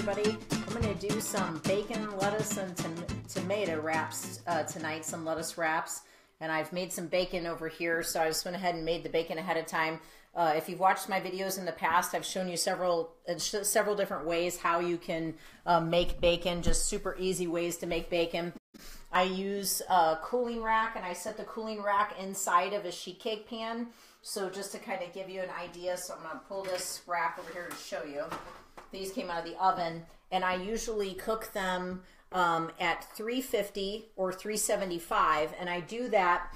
everybody. I'm going to do some bacon, lettuce, and tomato wraps tonight, some lettuce wraps. And I've made some bacon over here, so I just went ahead and made the bacon ahead of time. If you've watched my videos in the past, I've shown you several different ways how you can make bacon, just super easy ways to make bacon. I use a cooling rack, and I set the cooling rack inside of a sheet cake pan. So just to kind of give you an idea, so I'm going to pull this rack over here to show you. These came out of the oven, and I usually cook them at 350 or 375, and I do that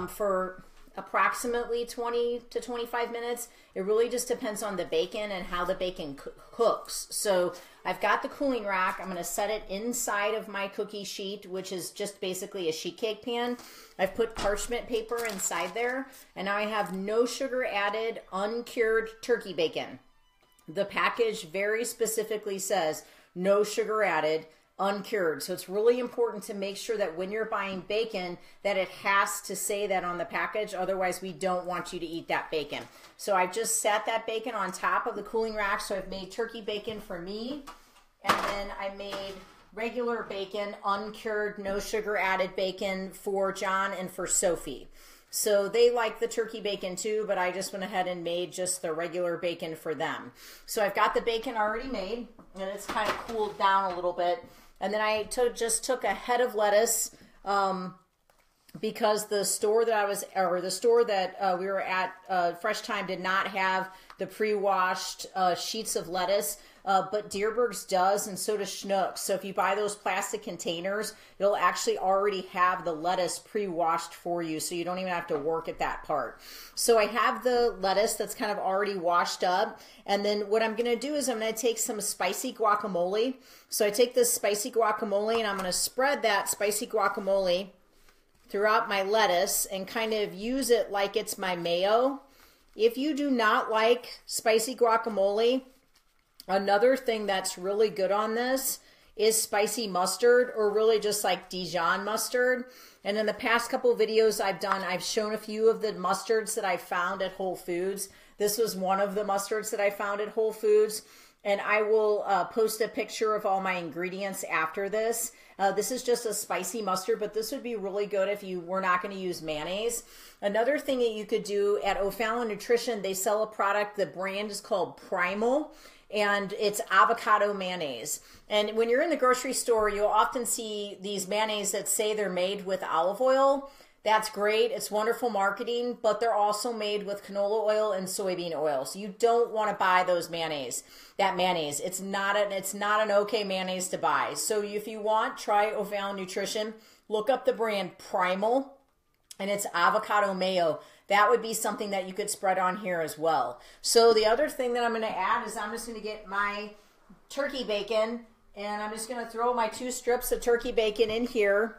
for approximately 20 to 25 minutes. It really just depends on the bacon and how the bacon cooks. So I've got the cooling rack. I'm going to set it inside of my cookie sheet, which is just basically a sheet cake pan. I've put parchment paper inside there, and now I have no sugar added, uncured turkey bacon. The package very specifically says no sugar added, uncured. So it's really important to make sure that when you're buying bacon that it has to say that on the package. Otherwise, we don't want you to eat that bacon. So I've just sat that bacon on top of the cooling rack. So I've made turkey bacon for me, and then I made regular bacon, uncured, no sugar added bacon for John and for Sophie. So they like the turkey bacon too, but I just went ahead and made just the regular bacon for them. So I've got the bacon already made, and it's kind of cooled down a little bit. And then I just took a head of lettuce because the store that we were at, Fresh Time, did not have the pre-washed sheets of lettuce. But Dierberg's does, and so does Schnucks. So if you buy those plastic containers, it'll actually already have the lettuce pre-washed for you, so you don't even have to work at that part. So I have the lettuce that's kind of already washed up, and then what I'm going to do is I'm going to take some spicy guacamole. So I take this spicy guacamole, and I'm going to spread that spicy guacamole throughout my lettuce and kind of use it like it's my mayo. If you do not like spicy guacamole, another thing that's really good on this is spicy mustard, or really just like Dijon mustard. And in the past couple videos I've shown a few of the mustards that I found at Whole Foods. This was one of the mustards that I found at Whole Foods. And I will post a picture of all my ingredients after this. This is just a spicy mustard, but this would be really good if you were not going to use mayonnaise. Another thing that you could do at O'Fallon Nutrition, they sell a product, the brand is called Primal, and it's avocado mayonnaise. And when you're in the grocery store, you'll often see these mayonnaise that say they're made with olive oil. That's great. It's wonderful marketing, but they're also made with canola oil and soybean oil. So you don't want to buy those mayonnaise. That mayonnaise, it's not an okay mayonnaise to buy. So if you want, try O'Fallon Nutrition. Look up the brand Primal, and it's avocado mayo. That would be something that you could spread on here as well. So the other thing that I'm going to add is I'm just going to get my turkey bacon, and I'm just going to throw my 2 strips of turkey bacon in here.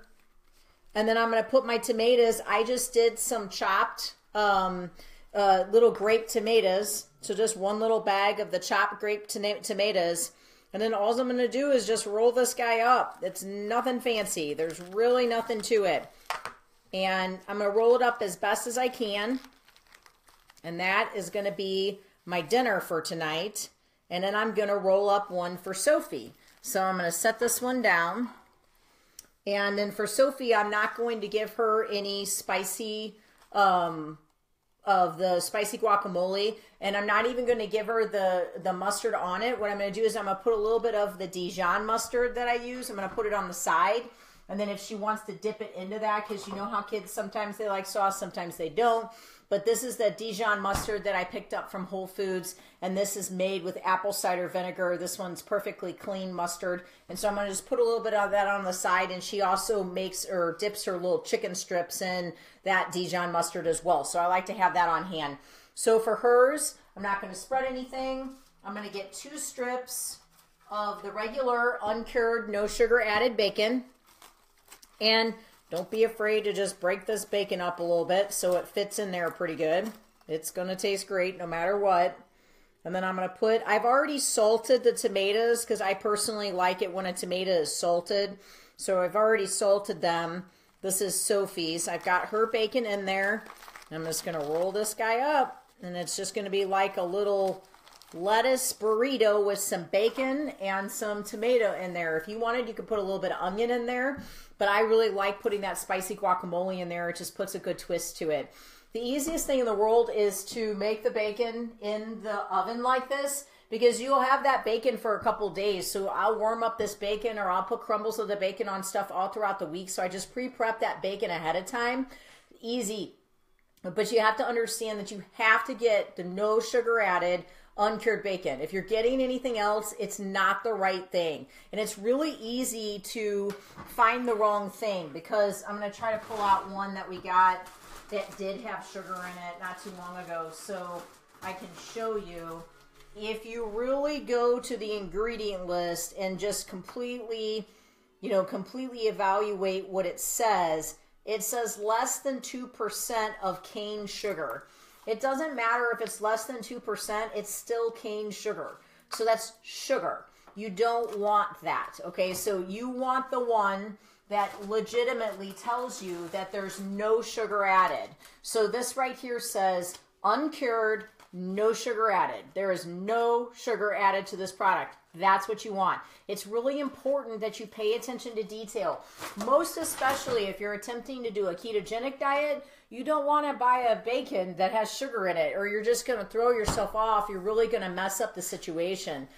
And then I'm going to put my tomatoes. I just did some chopped little grape tomatoes. So just one little bag of the chopped grape tomatoes. And then all I'm going to do is just roll this guy up. It's nothing fancy. There's really nothing to it. And I'm going to roll it up as best as I can. And that is going to be my dinner for tonight. And then I'm going to roll up one for Sophie. So I'm going to set this one down. And then for Sophie, I'm not going to give her any spicy of the spicy guacamole. And I'm not even going to give her the mustard on it. What I'm going to do is I'm going to put a little bit of the Dijon mustard that I use. I'm going to put it on the side. And then if she wants to dip it into that, because you know how kids, sometimes they like sauce, sometimes they don't. But this is the Dijon mustard that I picked up from Whole Foods. And this is made with apple cider vinegar. This one's perfectly clean mustard. And so I'm going to just put a little bit of that on the side. And she also makes or dips her little chicken strips in that Dijon mustard as well. So I like to have that on hand. So for hers, I'm not going to spread anything. I'm going to get 2 strips of the regular uncured, no sugar added bacon. And don't be afraid to just break this bacon up a little bit so it fits in there pretty good. It's going to taste great no matter what. And then I'm going to I've already salted the tomatoes because I personally like it when a tomato is salted. So I've already salted them. This is Sophie's. I've got her bacon in there. I'm just going to roll this guy up. And it's just going to be like a little lettuce burrito with some bacon and some tomato in there. If you wanted, you could put a little bit of onion in there, but I really like putting that spicy guacamole in there. It just puts a good twist to it. The easiest thing in the world is to make the bacon in the oven like this, because you'll have that bacon for a couple days. So I'll warm up this bacon, or I'll put crumbles of the bacon on stuff all throughout the week. So I just pre-prep that bacon ahead of time. Easy. But you have to understand that you have to get the no sugar added uncured bacon. If you're getting anything else, it's not the right thing. And it's really easy to find the wrong thing, because I'm going to try to pull out one that we got that did have sugar in it not too long ago, so I can show you. If you really go to the ingredient list and just completely evaluate what it says less than 2% of cane sugar. It doesn't matter if it's less than 2%, it's still cane sugar. So that's sugar. You don't want that, okay? So you want the one that legitimately tells you that there's no sugar added. So this right here says uncured, no sugar added. There is no sugar added to this product. That's what you want. It's really important that you pay attention to detail. Most especially if you're attempting to do a ketogenic diet, you don't want to buy a bacon that has sugar in it, or you're just going to throw yourself off. You're really going to mess up the situation.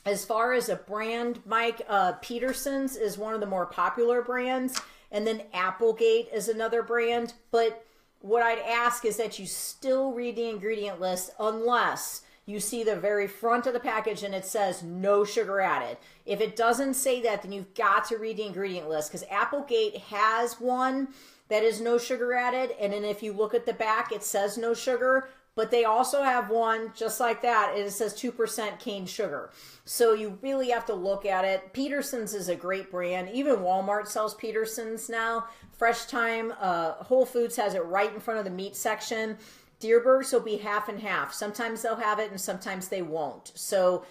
As far as a brand, Mike, Peterson's is one of the more popular brands, and then Applegate is another brand. But what I'd ask is that you still read the ingredient list, unless you see the very front of the package and it says no sugar added. If it doesn't say that, then you've got to read the ingredient list, because Applegate has one that is no sugar added, and then if you look at the back, it says no sugar, but they also have one just like that, and it says 2% cane sugar. So you really have to look at it. Peterson's is a great brand. Even Walmart sells Peterson's now. Fresh Time, Whole Foods has it right in front of the meat section. Dierberg's will be half and half. Sometimes they'll have it and sometimes they won't. So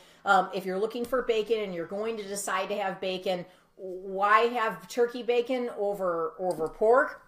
if you're looking for bacon and you're going to decide to have bacon, why have turkey bacon over pork?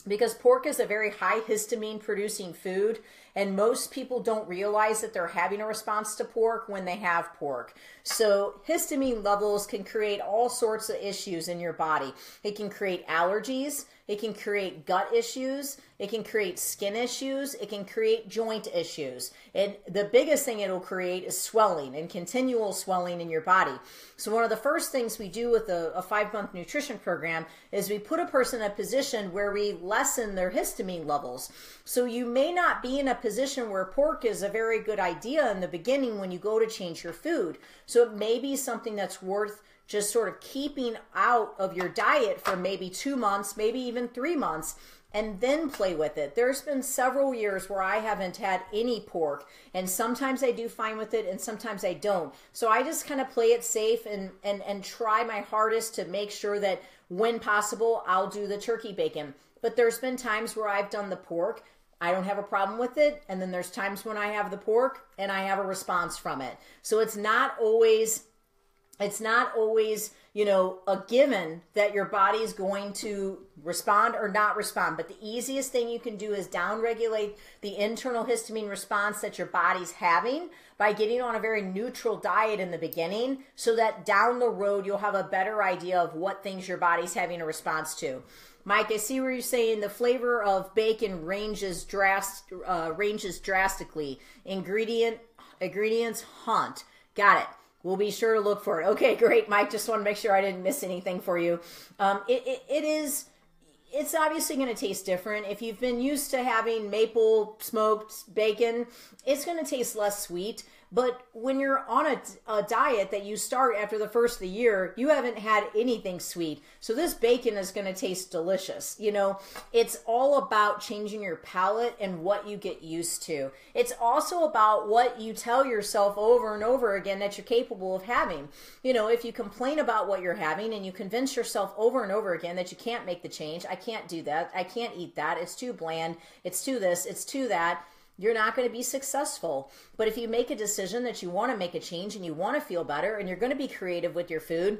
Because pork is a very high histamine producing food, and most people don't realize that they're having a response to pork when they have pork. So histamine levels can create all sorts of issues in your body. It can create allergies. It can create gut issues. It can create skin issues. It can create joint issues. And the biggest thing it'll create is swelling and continual swelling in your body. So one of the first things we do with a 5-month nutrition program is we put a person in a position where we lessen their histamine levels. So you may not be in a position where pork is a very good idea in the beginning when you go to change your food. So it may be something that's worth just sort of keeping out of your diet for maybe 2 months, maybe even 3 months, and then play with it. There's been several years where I haven't had any pork, and sometimes I do fine with it and sometimes I don't. So I just kind of play it safe and try my hardest to make sure that when possible, I'll do the turkey bacon. But there's been times where I've done the pork, I don't have a problem with it, and then there's times when I have the pork and I have a response from it. So it's not always, a given that your body is going to respond or not respond. But the easiest thing you can do is downregulate the internal histamine response that your body's having by getting on a very neutral diet in the beginning, so that down the road you'll have a better idea of what things your body's having a response to. Mike, I see where you're saying the flavor of bacon ranges drastically. Ingredients hunt. Got it. We'll be sure to look for it. Okay, great, Mike. Just want to make sure I didn't miss anything for you. It's obviously going to taste different. If you've been used to having maple smoked bacon, it's going to taste less sweet. But when you're on a diet that you start after the first of the year, you haven't had anything sweet. So this bacon is going to taste delicious. It's all about changing your palate and what you get used to. It's also about what you tell yourself over and over again that you're capable of having. If you complain about what you're having and you convince yourself over and over again that you can't make the change, I can't do that, I can't eat that, it's too bland, it's too this, it's too that, you're not going to be successful. But if you make a decision that you want to make a change and you want to feel better and you're going to be creative with your food,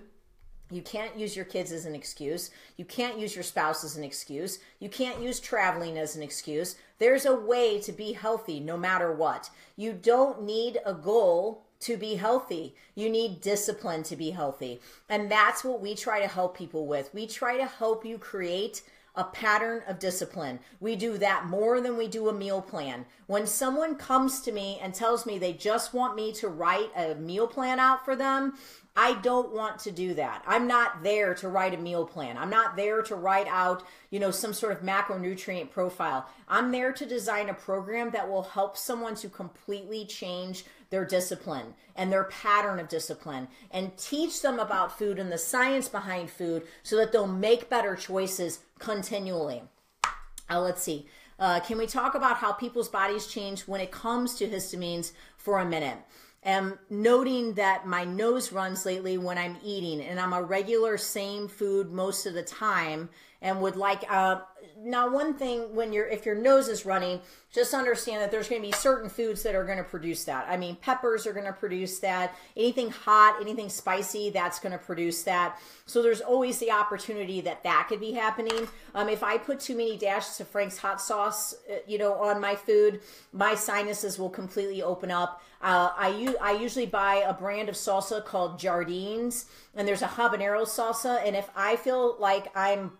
You can't use your kids as an excuse. You can't use your spouse as an excuse. You can't use traveling as an excuse. There's a way to be healthy no matter what. You don't need a goal to be healthy. You need discipline to be healthy. And that's what we try to help people with. We try to help you create a pattern of discipline. We do that more than we do a meal plan. When someone comes to me and tells me they just want me to write a meal plan out for them, I don't want to do that. I'm not there to write a meal plan. I'm not there to write out, some sort of macronutrient profile. I'm there to design a program that will help someone to completely change their discipline and their pattern of discipline and teach them about food and the science behind food so that they'll make better choices continually. Let's see. Can we talk about how people's bodies change when it comes to histamines for a minute? Noting that my nose runs lately when I'm eating, and I'm a regular same food most of the time, and would like now one thing, if your nose is running, just understand that there's going to be certain foods that are going to produce that. I mean, peppers are going to produce that. Anything hot, anything spicy, that's going to produce that. So there's always the opportunity that could be happening. If I put too many dashes of Frank's hot sauce, on my food, my sinuses will completely open up. I usually buy a brand of salsa called Jardines, and there's a habanero salsa. And if I feel like I'm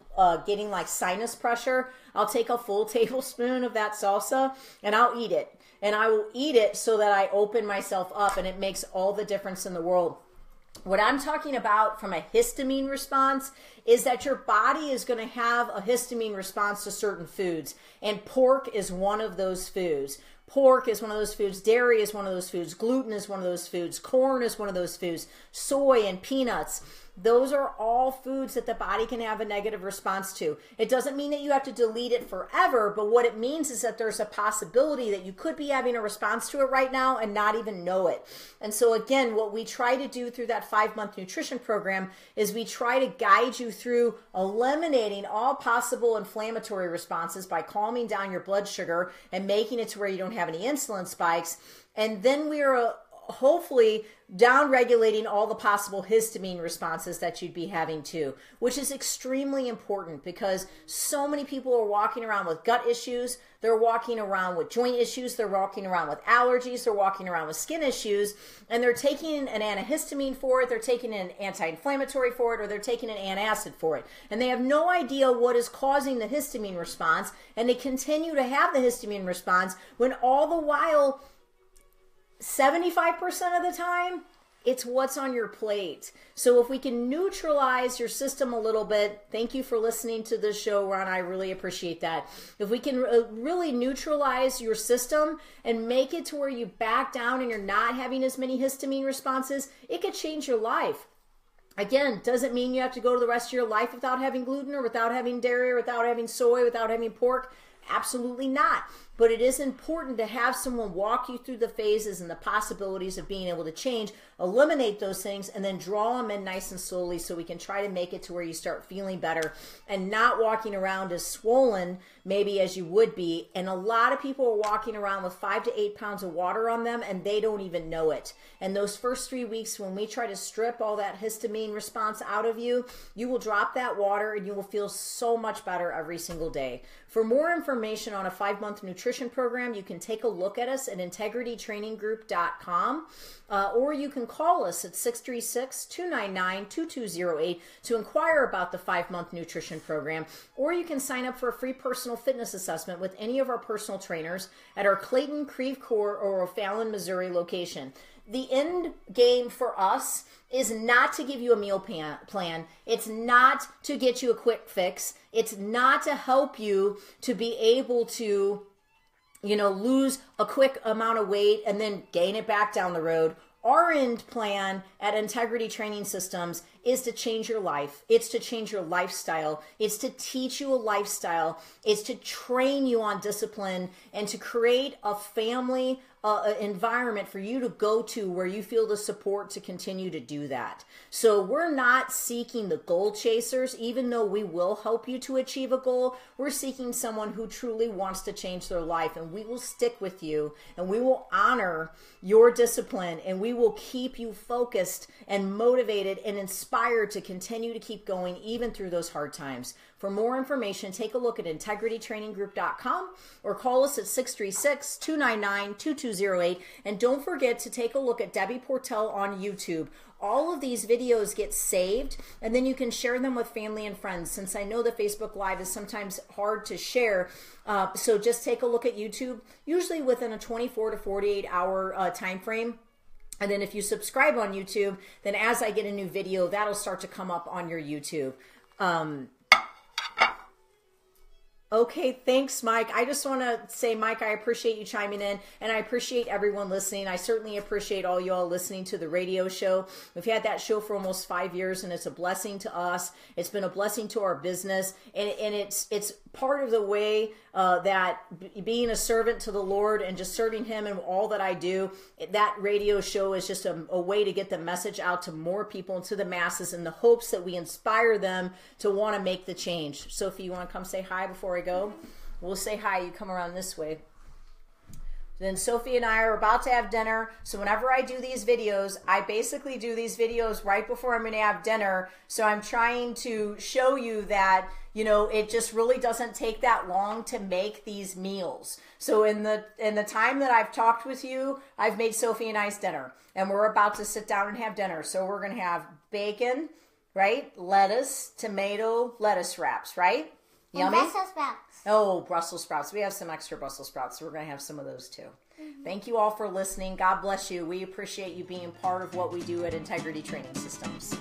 getting like sinus pressure, I'll take a full tablespoon of that salsa and I'll eat it. And I will eat it so that I open myself up, and it makes all the difference in the world. What I'm talking about from a histamine response is that your body is going to have a histamine response to certain foods, and pork is one of those foods. Pork is one of those foods. Dairy is one of those foods. Gluten is one of those foods. Corn is one of those foods. Soy and peanuts. Those are all foods that the body can have a negative response to. It doesn't mean that you have to delete it forever, but what it means is that there's a possibility that you could be having a response to it right now and not even know it. And so again, what we try to do through that 5-month nutrition program is we try to guide you through eliminating all possible inflammatory responses by calming down your blood sugar and making it to where you don't have any insulin spikes. And then we are hopefully down regulating all the possible histamine responses that you'd be having too, which is extremely important because so many people are walking around with gut issues, they're walking around with joint issues, they're walking around with allergies, they're walking around with skin issues, and they're taking an antihistamine for it, they're taking an anti-inflammatory for it, or they're taking an antacid for it. And they have no idea what is causing the histamine response, and they continue to have the histamine response when all the while 75% of the time, it's what's on your plate. So if we can neutralize your system a little bit, thank you for listening to this show, Ron. I really appreciate that. If we can really neutralize your system and make it to where you back down and you're not having as many histamine responses, it could change your life. Again, doesn't mean you have to go to the rest of your life without having gluten or without having dairy or without having soy, without having pork. Absolutely not. But it is important to have someone walk you through the phases and the possibilities of being able to change, eliminate those things, and then draw them in nice and slowly so we can try to make it to where you start feeling better and not walking around as swollen maybe as you would be. And a lot of people are walking around with 5 to 8 pounds of water on them and they don't even know it. And those first 3 weeks when we try to strip all that histamine response out of you, you will drop that water and you will feel so much better every single day. For more information on a 5-month nutrition program, you can take a look at us at integritytraininggroup.com, or you can call us at 636-299-2208 to inquire about the 5-month nutrition program, or you can sign up for a free personal fitness assessment with any of our personal trainers at our Clayton, Creve Coeur, or O'Fallon, Missouri location. The end game for us is not to give you a meal plan. It's not to get you a quick fix. It's not to help you to be able to, lose a quick amount of weight and then gain it back down the road. Our end plan at Integrity Training Systems is to change your life. It's to change your lifestyle. It's to teach you a lifestyle. It's to train you on discipline and to create a family environment for you to go to where you feel the support to continue to do that. So we're not seeking the goal chasers, even though we will help you to achieve a goal. We're seeking someone who truly wants to change their life, and we will stick with you, and we will honor your discipline, and we will keep you focused and motivated and inspired to continue to keep going even through those hard times. For more information, take a look at integritytraininggroup.com or call us at 636-299-2208. And don't forget to take a look at Debbie Portell on YouTube. All of these videos get saved, and then you can share them with family and friends, since I know the Facebook Live is sometimes hard to share. So just take a look at YouTube, usually within a 24 to 48 hour time frame. And then if you subscribe on YouTube, then as I get a new video, that'll start to come up on your YouTube. Okay, thanks, Mike. I just want to say, Mike, I appreciate you chiming in, and I appreciate everyone listening. I certainly appreciate all you all listening to the radio show. We've had that show for almost 5 years, and it's a blessing to us. It's been a blessing to our business, and it's part of the way that being a servant to the Lord and just serving Him in all that I do, that radio show is just a way to get the message out to more people and to the masses, in the hopes that we inspire them to want to make the change. Sophie, you want to come say hi before I go? We'll say hi. You come around this way. Then Sophie and I are about to have dinner. So whenever I do these videos, I basically do these videos right before I'm going to have dinner. So I'm trying to show you that, you know, it just really doesn't take that long to make these meals. So in the time that I've talked with you, I've made Sophie and I's dinner, and we're about to sit down and have dinner. So we're going to have bacon, right? Lettuce, tomato, lettuce wraps, right? Yummy? And Brussels sprouts. Oh, Brussels sprouts. We have some extra Brussels sprouts, so we're going to have some of those too. Thank you all for listening. God bless you. We appreciate you being part of what we do at Integrity Training Systems.